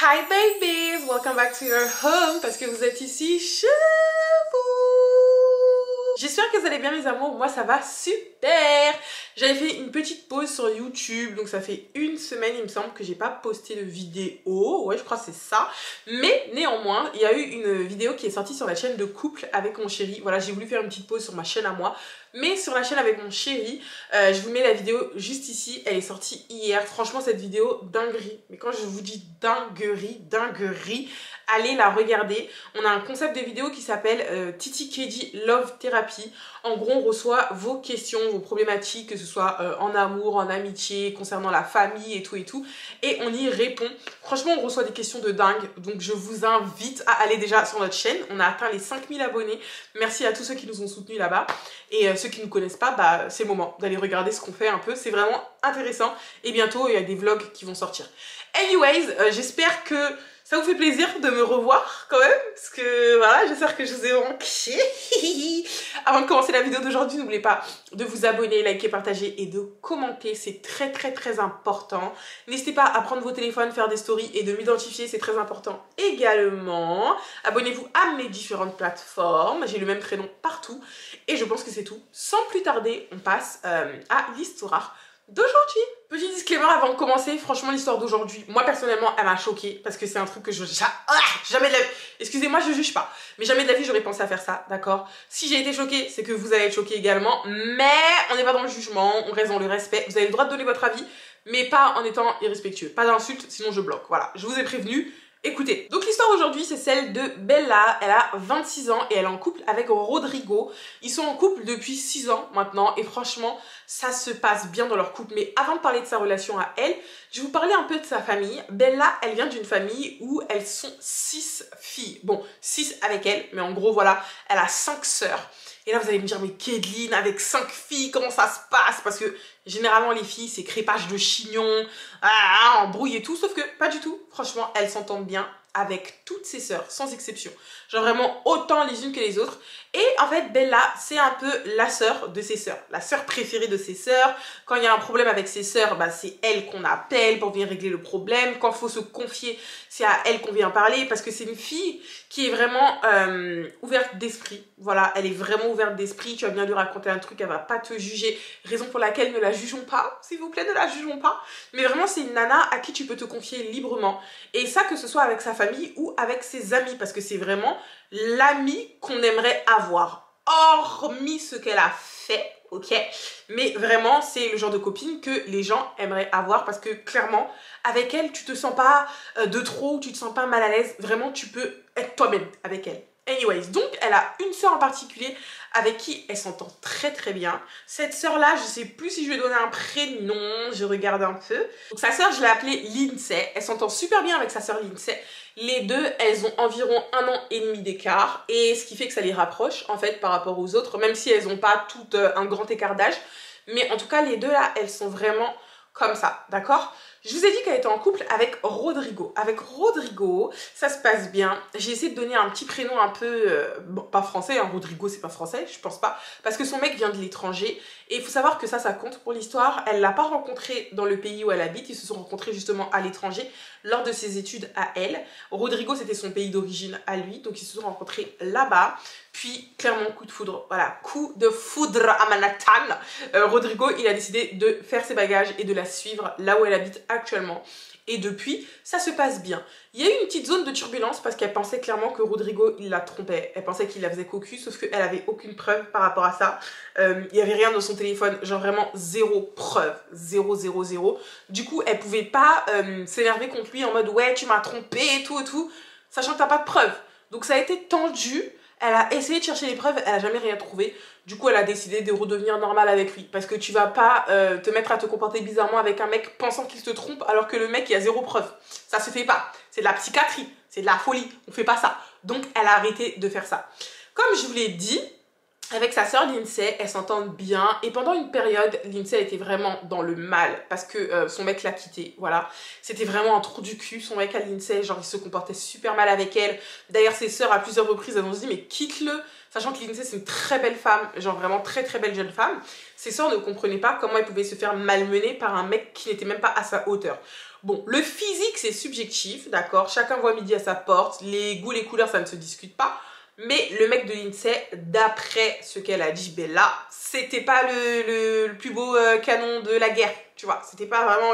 Hi babies, welcome back to your home parce que vous êtes ici chez vous. J'espère que vous allez bien les amours, moi ça va super. J'avais fait une petite pause sur YouTube, donc ça fait une semaine il me semble que j'ai pas posté de vidéo, ouais je crois que c'est ça. Mais néanmoins, il y a eu une vidéo qui est sortie sur la chaîne de couple avec mon chéri. Voilà, j'ai voulu faire une petite pause sur ma chaîne à moi. Mais sur la chaîne avec mon chéri, je vous mets la vidéo juste ici, elle est sortie hier. Franchement cette vidéo, dinguerie. Mais quand je vous dis dinguerie, allez la regarder. On a un concept de vidéo qui s'appelle Titi Keji Love Therapy. En gros on reçoit vos questions, vos problématiques, que ce soit en amour, en amitié, concernant la famille et tout. Et on y répond. Franchement on reçoit des questions de dingue. Donc je vous invite à aller déjà sur notre chaîne. On a atteint les 5000 abonnés. Merci à tous ceux qui nous ont soutenus là-bas. Et ceux qui ne nous connaissent pas, bah, c'est le moment d'aller regarder ce qu'on fait un peu. C'est vraiment intéressant. Et bientôt, il y a des vlogs qui vont sortir. Anyways, j'espère que ça vous fait plaisir de me revoir quand même. Parce que voilà, j'espère que je vous ai manqué. Avant de commencer la vidéo d'aujourd'hui, n'oubliez pas de vous abonner, liker, partager et de commenter. C'est très important. N'hésitez pas à prendre vos téléphones, faire des stories et de m'identifier. C'est très important également. Abonnez-vous à mes différentes plateformes. J'ai le même prénom partout. Et je pense que c'est tout. Sans plus tarder, on passe à l'histoire d'aujourd'hui. Petit disclaimer avant de commencer, franchement l'histoire d'aujourd'hui, moi personnellement elle m'a choquée parce que c'est un truc que jamais de la vie, excusez-moi je juge pas, mais jamais de la vie j'aurais pensé à faire ça, d'accord? Si j'ai été choquée, c'est que vous allez être choqués également, mais on n'est pas dans le jugement, on reste dans le respect, vous avez le droit de donner votre avis, mais pas en étant irrespectueux, pas d'insultes sinon je bloque, voilà, je vous ai prévenu. Écoutez, donc l'histoire d'aujourd'hui c'est celle de Bella, elle a 26 ans et elle est en couple avec Rodrigo. Ils sont en couple depuis 6 ans maintenant et franchement ça se passe bien dans leur couple. Mais avant de parler de sa relation à elle, je vais vous parler un peu de sa famille. Bella, elle vient d'une famille où elles sont 6 filles. Bon, 6 avec elle, mais en gros voilà, elle a 5 sœurs. Et là vous allez me dire mais Kédeline avec 5 filles comment ça se passe? Parce que généralement les filles c'est crépage de chignon, embrouille et tout, sauf que pas du tout. Franchement elles s'entendent bien avec toutes ses sœurs sans exception, genre vraiment autant les unes que les autres. Et en fait Bella c'est un peu la sœur de ses sœurs, la sœur préférée de ses sœurs. Quand il y a un problème avec ses sœurs, bah, c'est elle qu'on appelle pour venir régler le problème. Quand il faut se confier, c'est à elle qu'on vient parler parce que c'est une fille qui est vraiment ouverte d'esprit. Voilà, elle est vraiment ouverte d'esprit. Tu vas bien lui raconter un truc, elle va pas te juger. Raison pour laquelle ne la jugeons pas, s'il vous plaît, ne la jugeons pas. Mais vraiment, c'est une nana à qui tu peux te confier librement. Et ça, que ce soit avec sa famille ou avec ses amis, parce que c'est vraiment l'amie qu'on aimerait avoir. Hormis ce qu'elle a fait, ok? Mais vraiment, c'est le genre de copine que les gens aimeraient avoir parce que clairement, avec elle, tu te sens pas de trop, tu te sens pas mal à l'aise. Vraiment, tu peux être toi-même avec elle. Anyways, donc elle a une sœur en particulier avec qui elle s'entend très bien. Cette sœur-là, je sais plus si je lui ai donné un prénom, je regarde un peu. Donc sa sœur, je l'ai appelée Lindsay. Elle s'entend super bien avec sa sœur Lindsay. Les deux, elles ont environ 1 an et demi d'écart. Et ce qui fait que ça les rapproche, en fait, par rapport aux autres, même si elles n'ont pas toutes un grand écart d'âge. Mais en tout cas, les deux là, elles sont vraiment comme ça, d'accord? Je vous ai dit qu'elle était en couple avec Rodrigo. Avec Rodrigo, ça se passe bien. J'ai essayé de donner un petit prénom un peu, bon, pas français, hein. Rodrigo c'est pas français, je pense pas. Parce que son mec vient de l'étranger. Et il faut savoir que ça compte pour l'histoire. Elle l'a pas rencontré dans le pays où elle habite. Ils se sont rencontrés justement à l'étranger lors de ses études à elle. Rodrigo c'était son pays d'origine à lui. Donc ils se sont rencontrés là-bas. Puis clairement coup de foudre, voilà, coup de foudre à Manhattan. Rodrigo il a décidé de faire ses bagages et de la suivre là où elle habite actuellement. Et depuis, ça se passe bien. Il y a eu une petite zone de turbulence parce qu'elle pensait clairement que Rodrigo, il la trompait. Elle pensait qu'il la faisait cocu, sauf qu'elle avait aucune preuve par rapport à ça. Il n'y avait rien dans son téléphone, genre vraiment zéro preuve. Zéro. Du coup, elle pouvait pas s'énerver contre lui en mode « Ouais, tu m'as trompé et tout, sachant que t'as pas de preuve. » Donc ça a été tendu. Elle a essayé de chercher les preuves, elle a jamais rien trouvé. Du coup, elle a décidé de redevenir normale avec lui. Parce que tu vas pas te mettre à te comporter bizarrement avec un mec pensant qu'il te trompe alors que le mec, il a zéro preuve. Ça se fait pas. C'est de la psychiatrie, c'est de la folie. On fait pas ça. Donc, elle a arrêté de faire ça. Comme je vous l'ai dit, avec sa sœur Lindsay, elles s'entendent bien. Et pendant une période, Lindsay était vraiment dans le mal parce que son mec l'a quittée. Voilà. C'était vraiment un trou du cul, son mec à Lindsay. Genre, il se comportait super mal avec elle. D'ailleurs, ses sœurs, à plusieurs reprises, elles ont dit, mais quitte-le. Sachant que Lindsay, c'est une très belle femme. Genre, vraiment très belle jeune femme. Ses sœurs ne comprenaient pas comment elle pouvait se faire malmener par un mec qui n'était même pas à sa hauteur. Bon, le physique, c'est subjectif, d'accord? Chacun voit midi à sa porte. Les goûts, les couleurs, ça ne se discute pas. Mais le mec de Lindsay, d'après ce qu'elle a dit, Bella, c'était pas le plus beau canon de la guerre, tu vois. C'était pas vraiment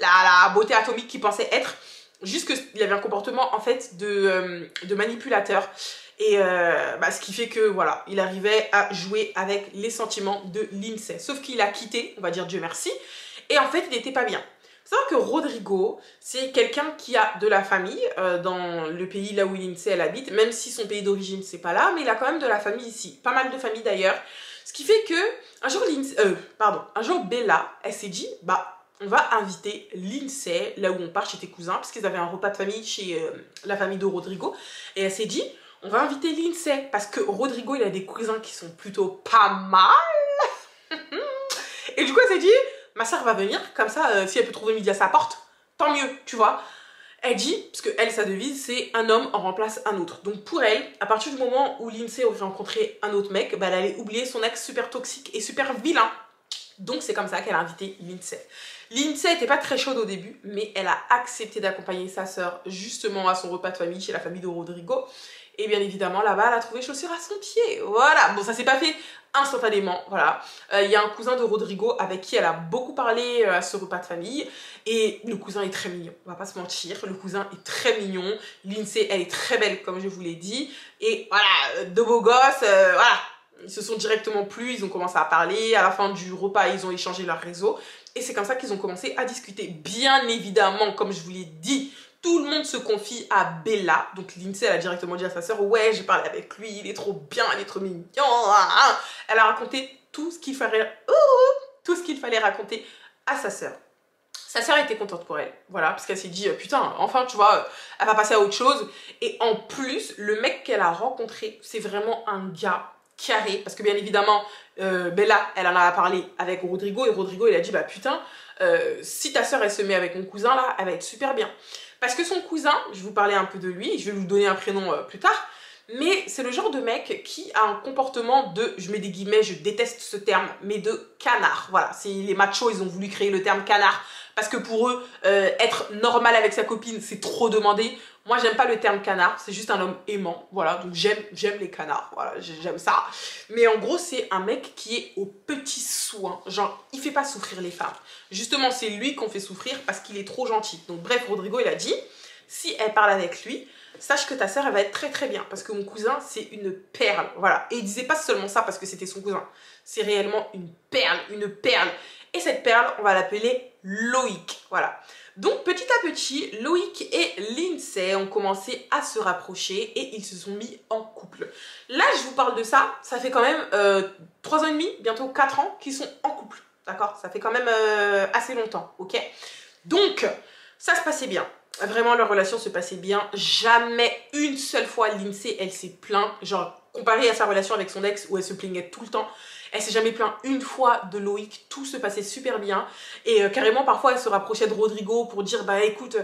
la beauté atomique qu'il pensait être. Juste qu'il avait un comportement, en fait, de manipulateur. Et ce qui fait que, voilà, il arrivait à jouer avec les sentiments de Lindsay. Sauf qu'il a quitté, on va dire Dieu merci. Et en fait, il n'était pas bien. Il faut savoir que Rodrigo, c'est quelqu'un qui a de la famille dans le pays là où Lindsay elle habite, même si son pays d'origine c'est pas là, mais il a quand même de la famille ici, pas mal de familles d'ailleurs. Ce qui fait que un jour Bella, elle s'est dit on va inviter Lindsay là où on part chez tes cousins, parce qu'ils avaient un repas de famille chez la famille de Rodrigo, et elle s'est dit on va inviter Lindsay parce que Rodrigo il a des cousins qui sont plutôt pas mal. Et du coup elle s'est dit ma soeur va venir, comme ça, si elle peut trouver midi à sa porte, tant mieux, tu vois. Elle dit, parce que elle, sa devise, c'est un homme en remplace un autre. Donc pour elle, à partir du moment où Lindsay aurait rencontré un autre mec, elle allait oublier son ex super toxique et super vilain. Donc c'est comme ça qu'elle a invité Lindsay. Lindsay n'était pas très chaude au début, mais elle a accepté d'accompagner sa soeur justement à son repas de famille chez la famille de Rodrigo. Et bien évidemment, là-bas, elle a trouvé chaussure à son pied. Voilà. Bon, ça s'est pas fait instantanément. Voilà. Il y a un cousin de Rodrigo avec qui elle a beaucoup parlé à ce repas de famille. Et le cousin est très mignon. On va pas se mentir. Le cousin est très mignon. Lindsay, elle est très belle, comme je vous l'ai dit. Et voilà, deux beaux gosses. Voilà. Ils se sont directement plu. Ils ont commencé à parler. À la fin du repas, ils ont échangé leur réseau. Et c'est comme ça qu'ils ont commencé à discuter. Bien évidemment, comme je vous l'ai dit, tout le monde se confie à Bella. Donc Lindsay, elle a directement dit à sa sœur, ouais, j'ai parlé avec lui, il est trop bien, il est trop mignon. Elle a raconté tout ce qu'il fallait raconter à sa sœur. Sa sœur était contente pour elle, voilà, parce qu'elle s'est dit, putain, enfin, tu vois, elle va passer à autre chose. Et en plus, le mec qu'elle a rencontré, c'est vraiment un gars carré, parce que bien évidemment, Bella, elle en a parlé avec Rodrigo, et Rodrigo, il a dit, putain, si ta sœur, elle se met avec mon cousin, là, elle va être super bien. Parce que son cousin, je vais vous parler un peu de lui, je vais vous donner un prénom plus tard, mais c'est le genre de mec qui a un comportement de, je mets des guillemets, je déteste ce terme, mais de canard. Voilà, c'est les machos, ils ont voulu créer le terme canard, parce que pour eux, être normal avec sa copine, c'est trop demandé. Moi, j'aime pas le terme canard, c'est juste un homme aimant, voilà, donc j'aime les canards, voilà, j'aime ça. Mais en gros, c'est un mec qui est aux petits soins, genre, il fait pas souffrir les femmes. Justement, c'est lui qu'on fait souffrir parce qu'il est trop gentil. Donc bref, Rodrigo, il a dit, si elle parle avec lui, sache que ta sœur, elle va être très très bien, parce que mon cousin, c'est une perle, voilà. Et il disait pas seulement ça parce que c'était son cousin, c'est réellement une perle, une perle. Et cette perle, on va l'appeler Loïc, voilà. Donc petit à petit, Loïc et Lindsay ont commencé à se rapprocher et ils se sont mis en couple. Là, je vous parle de ça, ça fait quand même 3 ans et demi, bientôt 4 ans qu'ils sont en couple, d'accord? Ça fait quand même assez longtemps, ok? Donc, ça se passait bien. Vraiment, leur relation se passait bien. Jamais une seule fois, Lindsay, elle s'est plainte. Genre, comparé à sa relation avec son ex où elle se plaignait tout le temps, elle s'est jamais plainte une fois de Loïc. Tout se passait super bien. Et carrément, parfois, elle se rapprochait de Rodrigo pour dire, écoute,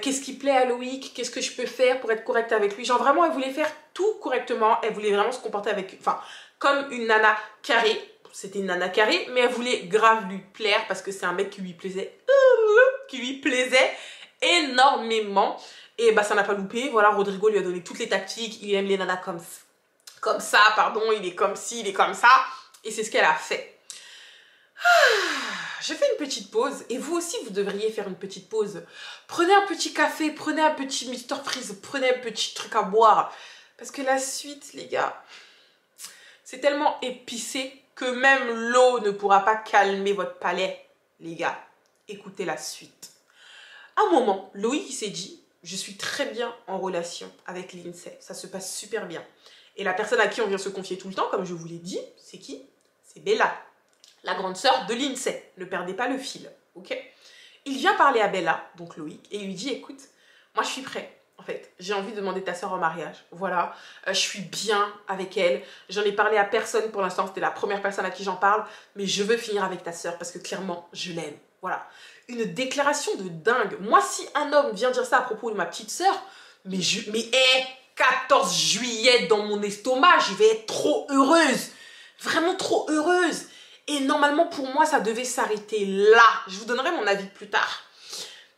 qu'est-ce qui plaît à Loïc? Qu'est-ce que je peux faire pour être correcte avec lui? Genre, vraiment, elle voulait faire tout correctement. Elle voulait vraiment se comporter avec... Enfin, comme une nana carrée. C'était une nana carrée, mais elle voulait grave lui plaire parce que c'est un mec qui lui plaisait énormément. Et ça n'a pas loupé. Voilà, Rodrigo lui a donné toutes les tactiques. Il aime les nanas comme ça, pardon. Il est comme ci, il est comme ça. Et c'est ce qu'elle a fait. J'ai fait une petite pause. Et vous aussi, vous devriez faire une petite pause. Prenez un petit café, prenez un petit Mr Freeze, prenez un petit truc à boire. Parce que la suite, les gars, c'est tellement épicé que même l'eau ne pourra pas calmer votre palais, les gars. Écoutez la suite. À un moment, Loïc s'est dit, je suis très bien en relation avec Lindsay. Ça se passe super bien. Et la personne à qui on vient se confier tout le temps, comme je vous l'ai dit, c'est qui? C'est Bella, la grande sœur de Lindsay. Ne perdez pas le fil, ok? Il vient parler à Bella, donc Loïc, et il lui dit, écoute, moi je suis prêt. En fait, j'ai envie de demander ta sœur en mariage. Voilà, je suis bien avec elle. J'en ai parlé à personne pour l'instant. C'était la première personne à qui j'en parle. Mais je veux finir avec ta sœur parce que clairement, je l'aime. Voilà. Une déclaration de dingue. Moi, si un homme vient dire ça à propos de ma petite sœur, mais 14 juillet dans mon estomac, je vais être trop heureuse. Vraiment trop heureuse. Et normalement, pour moi, ça devait s'arrêter là. Je vous donnerai mon avis plus tard.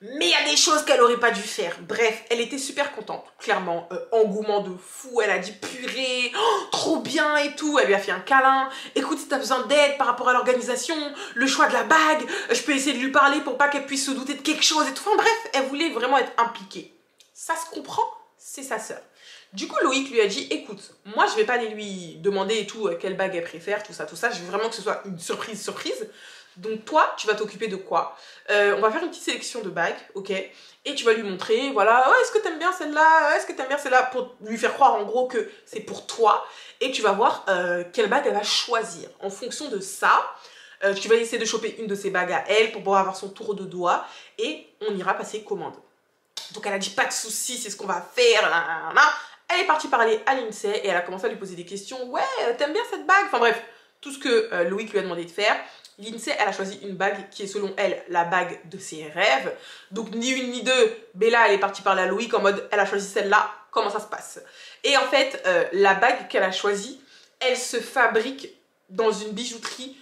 Mais il y a des choses qu'elle aurait pas dû faire. Bref, elle était super contente, clairement. Engouement de fou, elle a dit purée, oh, trop bien et tout. Elle lui a fait un câlin. Écoute, si t'as besoin d'aide par rapport à l'organisation, le choix de la bague, je peux essayer de lui parler pour pas qu'elle puisse se douter de quelque chose et tout. Enfin bref, elle voulait vraiment être impliquée. Ça se comprend, c'est sa sœur. Du coup, Loïc lui a dit, écoute, moi je vais pas aller lui demander et tout quelle bague elle préfère, tout ça. Je veux vraiment que ce soit une surprise. Donc toi, tu vas t'occuper de quoi? On va faire une petite sélection de bagues, ok? Et tu vas lui montrer, voilà, oh, est-ce que t'aimes bien celle-là? Est-ce que t'aimes bien celle-là? Pour lui faire croire en gros que c'est pour toi. Et tu vas voir quelle bague elle va choisir. En fonction de ça, tu vas essayer de choper une de ces bagues à elle pour pouvoir avoir son tour de doigt. Et on ira passer commande. Donc elle a dit, pas de soucis, c'est ce qu'on va faire. Là. Elle est partie parler à l'INSEE et elle a commencé à lui poser des questions. Ouais, t'aimes bien cette bague? Enfin bref, tout ce que Loïc lui a demandé de faire. L'INSEE, elle a choisi une bague qui est selon elle la bague de ses rêves. Donc ni une ni deux, Bella elle est partie parler à Loïc en mode elle a choisi celle-là, comment ça se passe? Et en fait, la bague qu'elle a choisie, elle se fabrique dans une bijouterie,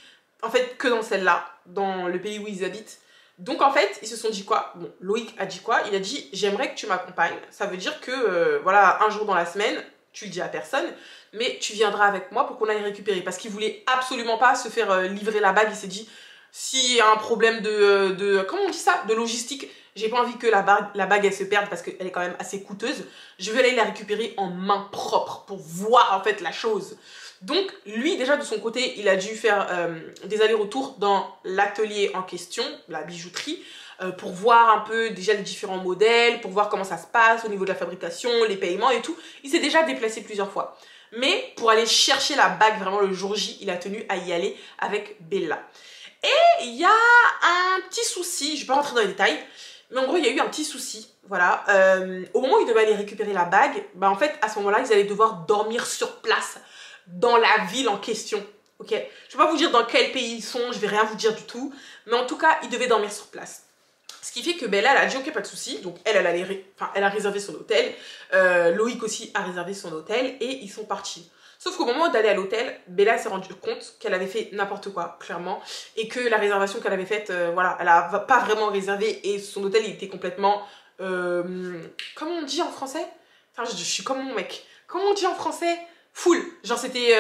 en fait que dans celle-là, dans le pays où ils habitent. Donc en fait, ils se sont dit quoi? Bon, Loïc a dit quoi? Il a dit j'aimerais que tu m'accompagnes. Ça veut dire que voilà, un jour dans la semaine, tu le dis à personne, mais tu viendras avec moi pour qu'on aille récupérer. Parce qu'il voulait absolument pas se faire livrer la bague. Il s'est dit, s'il y a un problème comment on dit ça? De logistique, j'ai pas envie que la bague elle se perde parce qu'elle est quand même assez coûteuse. Je veux aller la récupérer en main propre pour voir en fait la chose. Donc lui déjà de son côté, il a dû faire des allers-retours dans l'atelier en question, la bijouterie, pour voir un peu déjà les différents modèles, pour voir comment ça se passe au niveau de la fabrication, les paiements et tout. Il s'est déjà déplacé plusieurs fois. Mais pour aller chercher la bague vraiment le jour J, il a tenu à y aller avec Bella. Et il y a un petit souci, je ne vais pas rentrer dans les détails, mais en gros il y a eu un petit souci, voilà. Au moment où ils devaient aller récupérer la bague, bah en fait à ce moment-là ils allaient devoir dormir sur place, dans la ville en question. Ok, je ne vais pas vous dire dans quel pays ils sont, je vais rien vous dire du tout, mais en tout cas ils devaient dormir sur place. Ce qui fait que Bella, elle a dit ok, pas de souci. Donc elle a réservé son hôtel. Loïc aussi a réservé son hôtel et ils sont partis. Sauf qu'au moment d'aller à l'hôtel, Bella s'est rendue compte qu'elle avait fait n'importe quoi, clairement, et que la réservation qu'elle avait faite, voilà, elle n'a pas vraiment réservé et son hôtel il était complètement, comment on dit en français? Enfin, je suis comme mon mec. Comment on dit en français? Full. Genre c'était,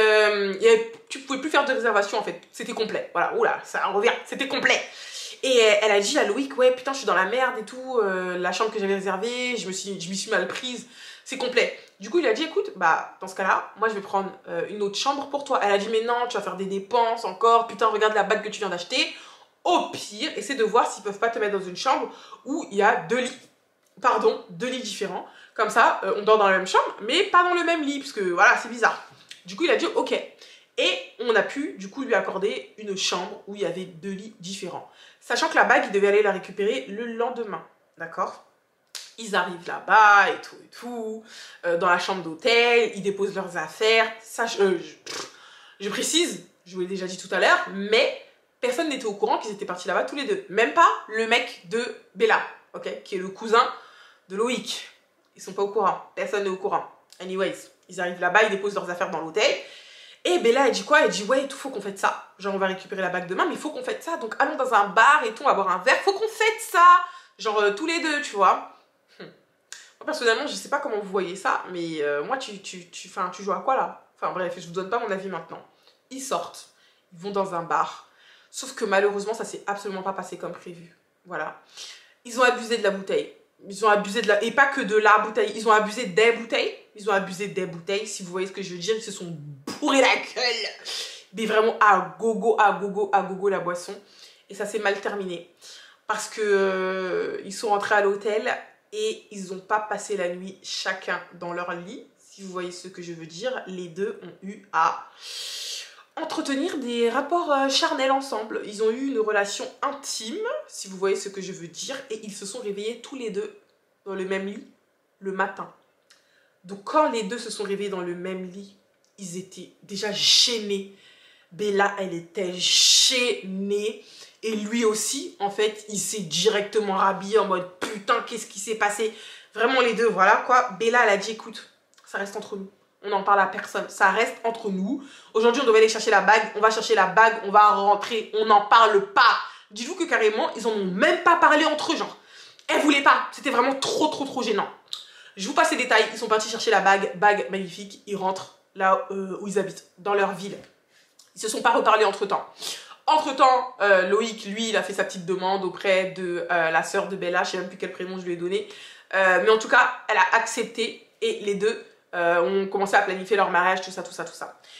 tu pouvais plus faire de réservation en fait. C'était complet. Voilà. Oula, ça revient. C'était complet. Et elle a dit à Loïc, ouais putain je suis dans la merde et tout, la chambre que j'avais réservée, je m'y suis mal prise, c'est complet. Du coup il a dit écoute, bah dans ce cas là, moi je vais prendre une autre chambre pour toi. Elle a dit mais non, tu vas faire des dépenses encore, putain regarde la bague que tu viens d'acheter. Au pire, essaie de voir s'ils peuvent pas te mettre dans une chambre où il y a deux lits différents. Comme ça, on dort dans la même chambre, mais pas dans le même lit, parce que voilà, c'est bizarre. Du coup il a dit ok. Et on a pu du coup lui accorder une chambre où il y avait deux lits différents. Sachant que la bague, il devait aller la récupérer le lendemain, d'accord? Ils arrivent là-bas et tout, dans la chambre d'hôtel, ils déposent leurs affaires. Ça, je précise, je vous l'ai déjà dit tout à l'heure, mais personne n'était au courant qu'ils étaient partis là-bas tous les deux. Même pas le mec de Bella, ok? Qui est le cousin de Loïc. Ils sont pas au courant, personne n'est au courant. Anyways, ils arrivent là-bas, ils déposent leurs affaires dans l'hôtel. Et Bella, elle dit quoi? Elle dit ouais, il faut qu'on fête ça. Genre, on va récupérer la bague demain, mais il faut qu'on fête ça. Donc, allons dans un bar et tout, on va boire un verre. Faut qu'on fête ça. Genre, tous les deux, tu vois. Moi, personnellement, je sais pas comment vous voyez ça, mais moi, tu joues à quoi là? Enfin, bref, je vous donne pas mon avis maintenant. Ils sortent, ils vont dans un bar. Sauf que malheureusement, ça s'est absolument pas passé comme prévu. Voilà. Ils ont abusé de la bouteille. Ils ont abusé de la... Et pas que de la bouteille. Ils ont abusé des bouteilles. Ils ont abusé des bouteilles. Si vous voyez ce que je veux dire, ils se sont bourrés la gueule. Mais vraiment à gogo la boisson. Et ça s'est mal terminé. Parce que ils sont rentrés à l'hôtel et ils n'ont pas passé la nuit chacun dans leur lit. Si vous voyez ce que je veux dire, les deux ont eu à entretenir des rapports charnels ensemble. Ils ont eu une relation intime, si vous voyez ce que je veux dire, et ils se sont réveillés tous les deux dans le même lit le matin. Donc quand les deux se sont réveillés dans le même lit, ils étaient déjà gênés. Bella, elle était gênée. Et lui aussi, en fait, il s'est directement rhabillé en mode putain, qu'est-ce qui s'est passé? Vraiment les deux, voilà quoi. Bella, elle a dit écoute, ça reste entre nous. On n'en parle à personne, ça reste entre nous. Aujourd'hui, on devait aller chercher la bague, on va chercher la bague, on va rentrer, on n'en parle pas. Dites-vous que carrément, ils en ont même pas parlé entre eux, genre. Elle voulait pas. C'était vraiment trop gênant. Je vous passe les détails. Ils sont partis chercher la bague magnifique. Ils rentrent là où ils habitent, dans leur ville. Ils se sont pas reparlé entre-temps. Entre-temps, Loïc, lui, il a fait sa petite demande auprès de la sœur de Bella. Je sais même plus quel prénom je lui ai donné. Mais en tout cas, elle a accepté et les deux ont commencé à planifier leur mariage, tout ça.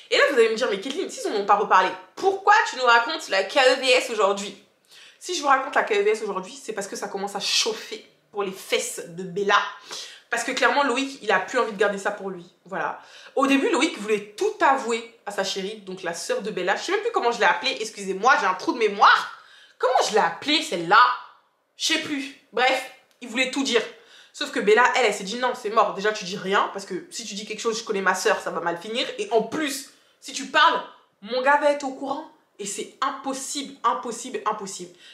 Et là, vous allez me dire, mais Kathleen, s'ils n'en ont pas reparlé, pourquoi tu nous racontes la KEVS aujourd'hui? Si je vous raconte la KEVS aujourd'hui, c'est parce que ça commence à chauffer pour les fesses de Bella. Parce que clairement, Loïc, il a plus envie de garder ça pour lui. Voilà. Au début, Loïc voulait tout avouer à sa chérie, donc la sœur de Bella. Je sais même plus comment je l'ai appelée, excusez-moi, j'ai un trou de mémoire. Comment je l'ai appelée, celle-là? Je sais plus. Bref, il voulait tout dire. Sauf que Bella, elle s'est dit non, c'est mort. Déjà, tu dis rien, parce que si tu dis quelque chose, je connais ma sœur, ça va mal finir. Et en plus, si tu parles, mon gars va être au courant. Et c'est impossible.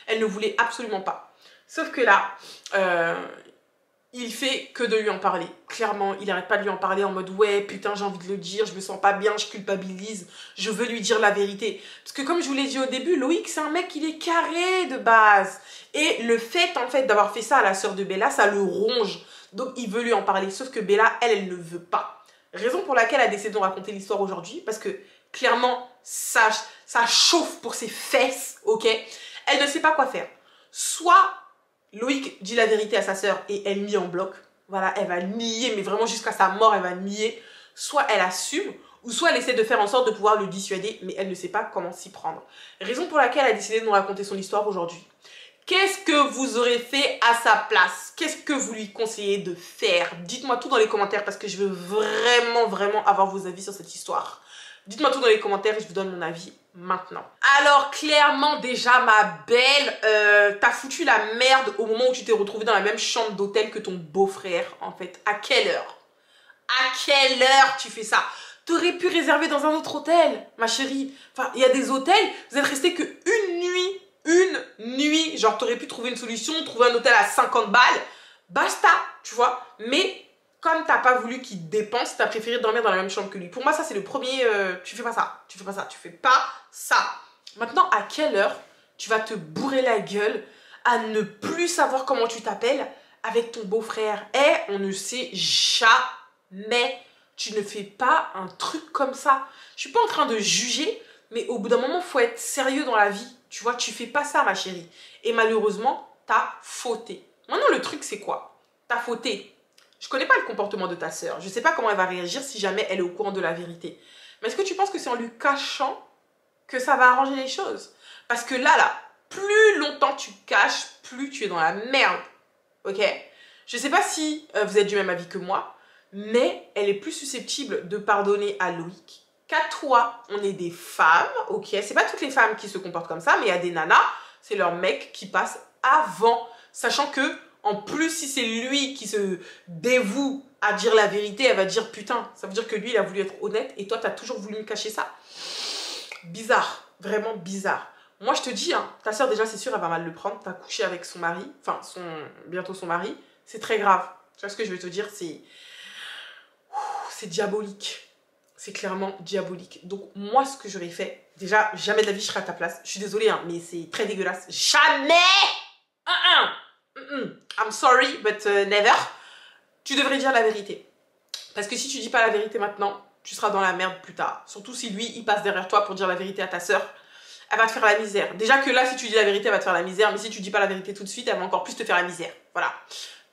Elle ne voulait absolument pas. Sauf que là, il fait que de lui en parler. Clairement, il n'arrête pas de lui en parler en mode ouais, putain, j'ai envie de le dire, je me sens pas bien, je culpabilise, je veux lui dire la vérité. Parce que comme je vous l'ai dit au début, Loïc, c'est un mec, il est carré de base. Et le fait, en fait, d'avoir fait ça à la sœur de Bella, ça le ronge. Donc, il veut lui en parler. Sauf que Bella, elle ne veut pas. Raison pour laquelle elle a décidé de raconter l'histoire aujourd'hui. Parce que, clairement, ça chauffe pour ses fesses, ok? Elle ne sait pas quoi faire. Soit Loïc dit la vérité à sa sœur et elle nie en bloc. Voilà, elle va nier, mais vraiment jusqu'à sa mort, elle va nier. Soit elle assume, ou soit elle essaie de faire en sorte de pouvoir le dissuader, mais elle ne sait pas comment s'y prendre. Raison pour laquelle elle a décidé de nous raconter son histoire aujourd'hui. Qu'est-ce que vous aurez fait à sa place? Qu'est-ce que vous lui conseillez de faire? Dites-moi tout dans les commentaires parce que je veux vraiment avoir vos avis sur cette histoire. Dites-moi tout dans les commentaires et je vous donne mon avis maintenant. Alors clairement déjà ma belle, t'as foutu la merde au moment où tu t'es retrouvée dans la même chambre d'hôtel que ton beau-frère en fait. À quelle heure? À quelle heure tu fais ça? T'aurais pu réserver dans un autre hôtel, ma chérie. Enfin, il y a des hôtels, vous êtes resté que une nuit. Genre t'aurais pu trouver une solution, trouver un hôtel à 50 balles. Basta, tu vois. Mais comme t'as pas voulu qu'il dépense, t'as préféré dormir dans la même chambre que lui. Pour moi, ça, c'est le premier... tu fais pas ça. Tu fais pas ça. Maintenant, à quelle heure tu vas te bourrer la gueule à ne plus savoir comment tu t'appelles avec ton beau-frère? Et on ne sait jamais. Tu ne fais pas un truc comme ça. Je suis pas en train de juger, mais au bout d'un moment, faut être sérieux dans la vie. Tu vois, tu fais pas ça, ma chérie. Et malheureusement, t'as fauté. Maintenant, le truc, c'est quoi? T'as fauté. Je connais pas le comportement de ta sœur. Je sais pas comment elle va réagir si jamais elle est au courant de la vérité. Mais est-ce que tu penses que c'est en lui cachant que ça va arranger les choses? Parce que là, plus longtemps tu caches, plus tu es dans la merde. Ok? Je sais pas si vous êtes du même avis que moi, mais elle est plus susceptible de pardonner à Loïc qu'à toi. On est des femmes, ok? C'est pas toutes les femmes qui se comportent comme ça, mais il y a des nanas, c'est leur mec qui passe avant. Sachant que en plus, si c'est lui qui se dévoue à dire la vérité, elle va dire putain, ça veut dire que lui, il a voulu être honnête et toi, tu as toujours voulu me cacher ça. Bizarre, vraiment bizarre. Moi, je te dis, hein, ta soeur, déjà, c'est sûr, elle va mal le prendre. Tu as couché avec son mari, enfin, bientôt son mari. C'est très grave. Tu vois ce que je veux te dire? C'est diabolique. C'est clairement diabolique. Donc, moi, ce que j'aurais fait, déjà, jamais de la vie, je serais à ta place. Je suis désolée, hein, mais c'est très dégueulasse. Jamais! I'm sorry, but never. Tu devrais dire la vérité. Parce que si tu dis pas la vérité maintenant, tu seras dans la merde plus tard. Surtout si lui, il passe derrière toi pour dire la vérité à ta sœur. Elle va te faire la misère. Déjà que là, si tu dis la vérité, elle va te faire la misère. Mais si tu dis pas la vérité tout de suite, elle va encore plus te faire la misère. Voilà.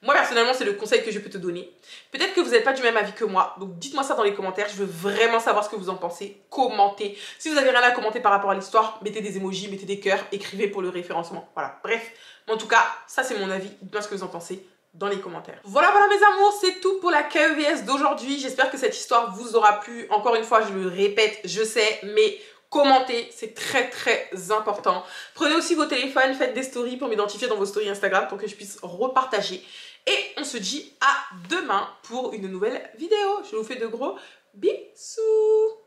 Moi, personnellement, c'est le conseil que je peux te donner. Peut-être que vous n'êtes pas du même avis que moi. Donc, dites-moi ça dans les commentaires. Je veux vraiment savoir ce que vous en pensez. Commentez. Si vous avez rien à commenter par rapport à l'histoire, mettez des emojis, mettez des cœurs, écrivez pour le référencement. Voilà. Bref. En tout cas, ça, c'est mon avis. Dites-moi ce que vous en pensez dans les commentaires. Voilà mes amours, c'est tout pour la KEVS d'aujourd'hui. J'espère que cette histoire vous aura plu. Encore une fois, je le répète, je sais, mais commentez, c'est très important. Prenez aussi vos téléphones, faites des stories pour m'identifier dans vos stories Instagram pour que je puisse repartager. Et on se dit à demain pour une nouvelle vidéo. Je vous fais de gros bisous.